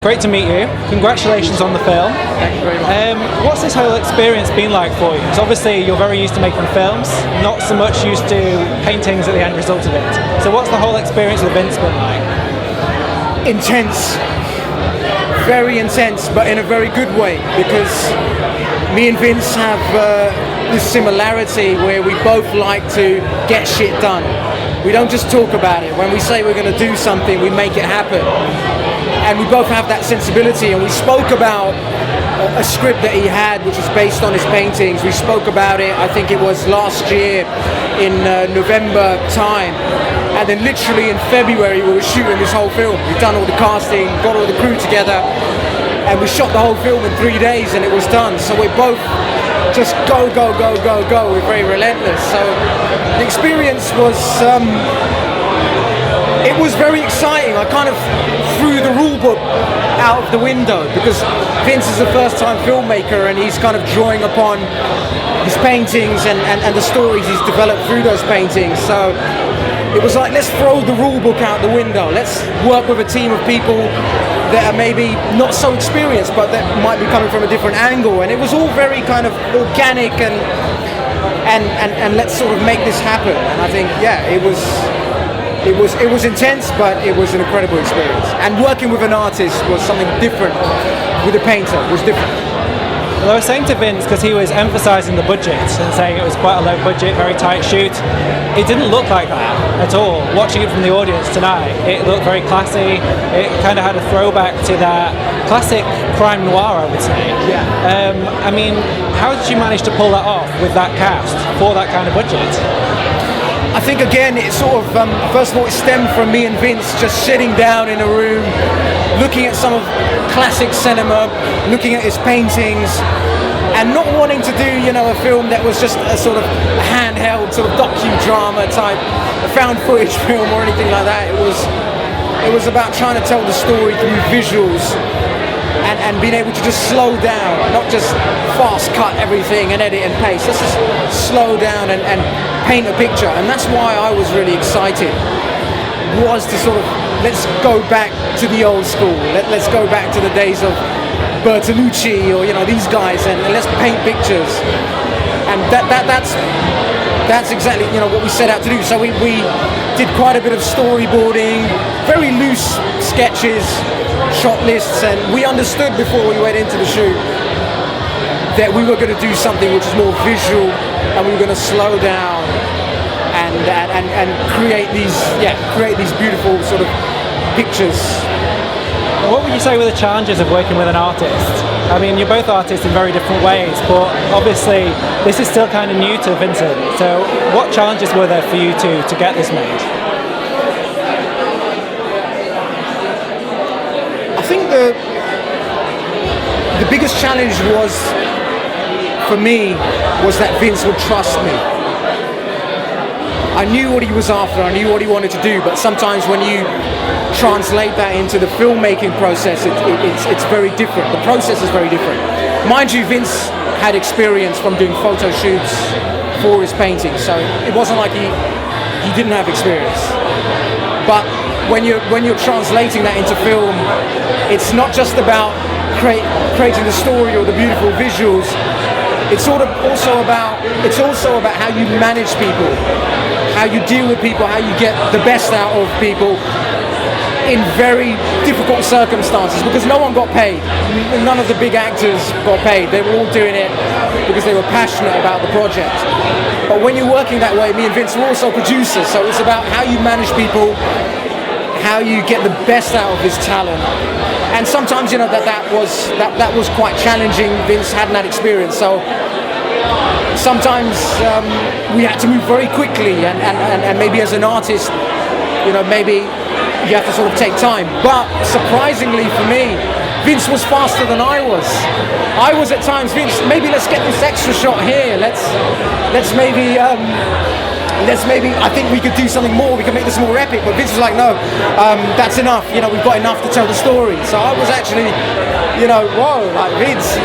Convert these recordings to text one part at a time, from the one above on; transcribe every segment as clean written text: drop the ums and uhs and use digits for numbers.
great to meet you. Congratulations on the film. Thank you very much. What's this whole experience been like for you? Because obviously you're very used to making films, not so much used to paintings at the end result of it. So what's the whole experience with Vince been like? Intense. Very intense, but in a very good way, because me and Vince have this similarity where we both like to get shit done. We don't just talk about it. When we say we're going to do something, we make it happen. And we both have that sensibility, and we spoke about a script that he had which was based on his paintings. We spoke about it, I think it was last year in November time, and then literally in February we were shooting this whole film. We'd done all the casting, got all the crew together, and we shot the whole film in 3 days and it was done. So we're both just go, go, go, go, go. We're very relentless. So the experience was it was very exciting. I kind of threw the rule book out of the window, because Vince is a first-time filmmaker and he's kind of drawing upon his paintings and the stories he's developed through those paintings. So it was like, let's throw the rule book out the window. Let's work with a team of people that are maybe not so experienced, but that might be coming from a different angle. And it was all very kind of organic and let's sort of make this happen. And I think, yeah, it was intense, but it was an incredible experience. And working with an artist was something different. With a painter was different. Well, I was saying to Vince, because he was emphasising the budget and saying it was quite a low budget, very tight shoot, it didn't look like that at all. Watching it from the audience tonight, it looked very classy. It kind of had a throwback to that classic crime noir, I would say. Yeah. I mean, how did you manage to pull that off with that cast for that kind of budget? I think again, it sort of, first of all, it stemmed from me and Vince just sitting down in a room, looking at some of classic cinema, looking at his paintings, and not wanting to do, a film that was just a sort of handheld sort of docudrama type, a found footage film or anything like that. It was about trying to tell the story through visuals and being able to just slow down, not just fast cut everything and edit and paste. Let's just slow down and paint a picture. And that's why I was really excited, was to sort of, let's go back to the old school. Let's go back to the days of Bertolucci or these guys, and let's paint pictures. And that's exactly what we set out to do. So we did quite a bit of storyboarding, very loose sketches, shot lists, and we understood before we went into the shoot that we were going to do something which is more visual, and we were going to slow down and create these beautiful sort of pictures. What would you say were the challenges of working with an artist? I mean, you're both artists in very different ways, but obviously this is still kind of new to Vincent. So what challenges were there for you to get this made? I think the biggest challenge was, for me, was that Vince would trust me. I knew what he was after, I knew what he wanted to do, but sometimes when you translate that into the filmmaking process, it's very different. The process is very different. Mind you, Vince had experience from doing photo shoots for his paintings, so it wasn't like he didn't have experience. But when you're translating that into film, it's not just about creating the story or the beautiful visuals. It's also about how you manage people, how you deal with people, how you get the best out of people in very difficult circumstances, because no one got paid. None of the big actors got paid. They were all doing it because they were passionate about the project. But when you're working that way, me and Vince were also producers, so it's about how you manage people, how you get the best out of his talent. And sometimes that was quite challenging. Vince hadn't had experience, so sometimes we had to move very quickly, and maybe as an artist, maybe you have to sort of take time. But surprisingly for me, Vince was faster than I was. I was at times, Vince, maybe let's get this extra shot here. Let's maybe I think we could do something more. We can make this more epic. But Vince was like, no, that's enough. We've got enough to tell the story. So I was actually, whoa, like Vince,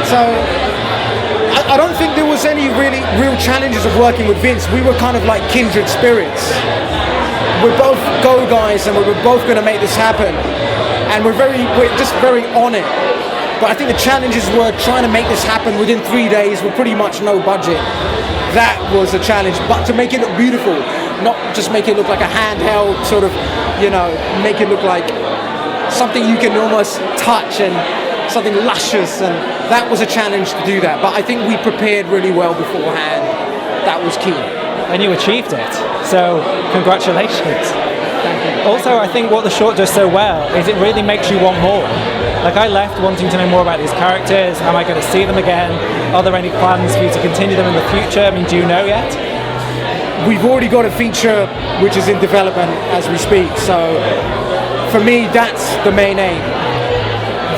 So I don't think there was any real challenges of working with Vince. We were kind of like kindred spirits. We're both go guys, and we were both going to make this happen. and we're just very on it. But I think the challenges were trying to make this happen within 3 days with pretty much no budget. That was a challenge, but to make it look beautiful, not just make it look like a handheld sort of, make it look like something you can almost touch and something luscious, and that was a challenge to do that. But I think we prepared really well beforehand. That was key. And you achieved it, so congratulations. Thank you. Also, I think what the short does so well is it really makes you want more. Like, I left wanting to know more about these characters. Am I going to see them again? Are there any plans for you to continue them in the future? I mean, do you know yet? We've already got a feature which is in development as we speak, so for me that's the main aim.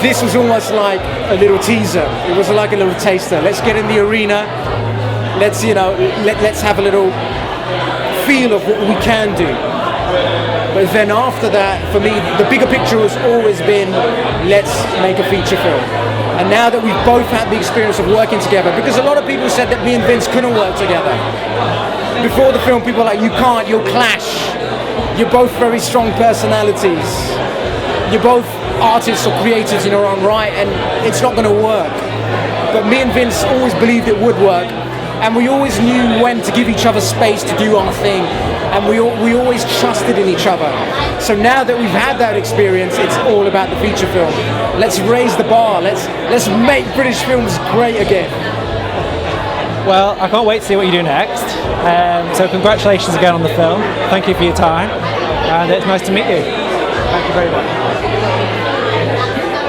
This was almost like a little teaser. It was like a little taster. Let's get in the arena. Let's let's have a little feel of what we can do. But then after that, for me, the bigger picture has always been, let's make a feature film. And now that we've both had the experience of working together, because a lot of people said that me and Vince couldn't work together. Before the film, people were like, you can't, you'll clash. You're both very strong personalities. You're both artists or creators in your own right, and it's not going to work. But me and Vince always believed it would work. And we always knew when to give each other space to do our thing, and we always trusted in each other. So now that we've had that experience, it's all about the feature film. Let's raise the bar. Let's make British films great again. Well, I can't wait to see what you do next. So congratulations again on the film. Thank you for your time, and it's nice to meet you. Thank you very much.